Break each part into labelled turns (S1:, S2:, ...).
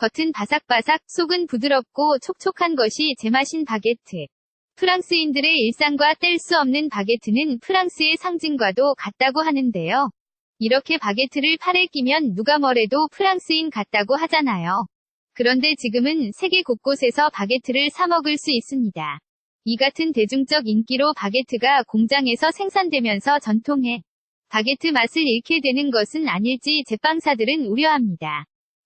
S1: 겉은 바삭바삭, 속은 부드럽고 촉촉한 것이 제맛인 바게트. 프랑스인들의 일상과 뗄 수 없는 바게트는 프랑스의 상징과도 같다고 하는데요. 이렇게 바게트를 팔에 끼면 누가 뭐래도 프랑스인 같다고 하잖아요. 그런데 지금은 세계 곳곳에서 바게트를 사 먹을 수 있습니다. 이 같은 대중적 인기로 바게트가 공장에서 생산되면서 전통의 바게트 맛을 잃게 되는 것은 아닐지 제빵사들은 우려합니다.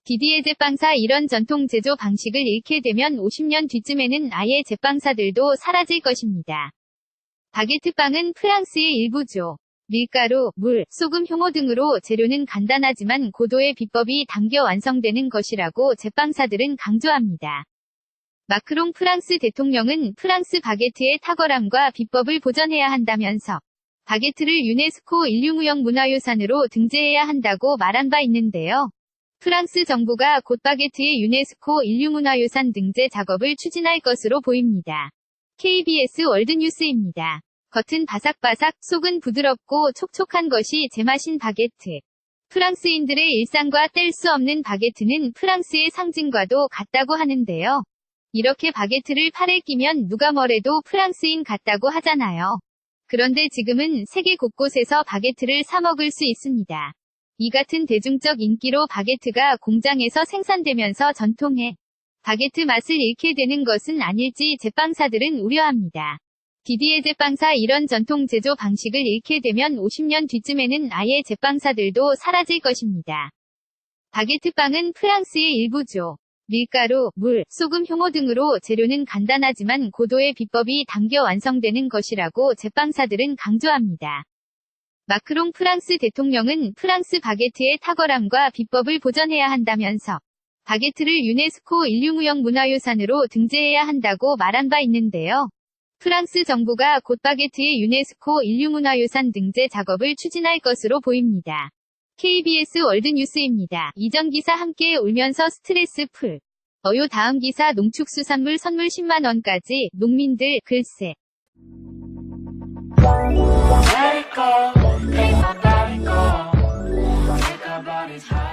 S1: 디디에 제빵사 이런 전통 제조 방식을 잃게 되면 50년 뒤쯤에는 아예 제빵사들도 사라질 것입니다. 바게트빵은 프랑스의 일부죠. 밀가루, 물, 소금, 효모 등으로 재료는 간단하지만 고도의 비법이 담겨 완성되는 것이라고 제빵사들은 강조합니다. 마크롱 프랑스 대통령은 프랑스 바게트의 탁월함과 비법을 보존해야 한다면서 바게트를 유네스코 인류무형 문화유산으로 등재해야 한다고 말한 바 있는데요. 프랑스 정부가 곧 바게트의 유네스코 인류문화유산 등재 작업을 추진할 것으로 보입니다. KBS 월드뉴스입니다. 겉은 바삭바삭, 속은 부드럽고 촉촉한 것이 제맛인 바게트. 프랑스인들의 일상과 뗄 수 없는 바게트는 프랑스의 상징과도 같다고 하는데요. 이렇게 바게트를 팔에 끼면 누가 뭐래도 프랑스인 같다고 하잖아요. 그런데 지금은 세계 곳곳에서 바게트를 사 먹을 수 있습니다. 이 같은 대중적 인기로 바게트가 공장에서 생산되면서 전통의 바게트 맛을 잃게 되는 것은 아닐지 제빵사들은 우려합니다. 디디에 제빵사 이런 전통 제조 방식을 잃게 되면 50년 뒤쯤에는 아예 제빵사들도 사라질 것입니다. 바게트빵은 프랑스의 일부죠. 밀가루, 물, 소금, 효모 등으로 재료는 간단하지만 고도의 비법이 담겨 완성되는 것이라고 제빵사들은 강조합니다. 마크롱 프랑스 대통령은 프랑스 바게트의 탁월함과 비법을 보존해야 한다면서 바게트를 유네스코 인류무형 문화유산으로 등재해야 한다고 말한 바 있는데요. 프랑스 정부가 곧 바게트의 유네스코 인류문화유산 등재 작업을 추진할 것으로 보입니다. KBS 월드뉴스입니다. 이전 기사 함께 울면서 스트레스 풀. 어요 다음 기사 농축수산물 선물 10만원까지 농민들 글쎄. Let it go, let my body go. Take our bodies high.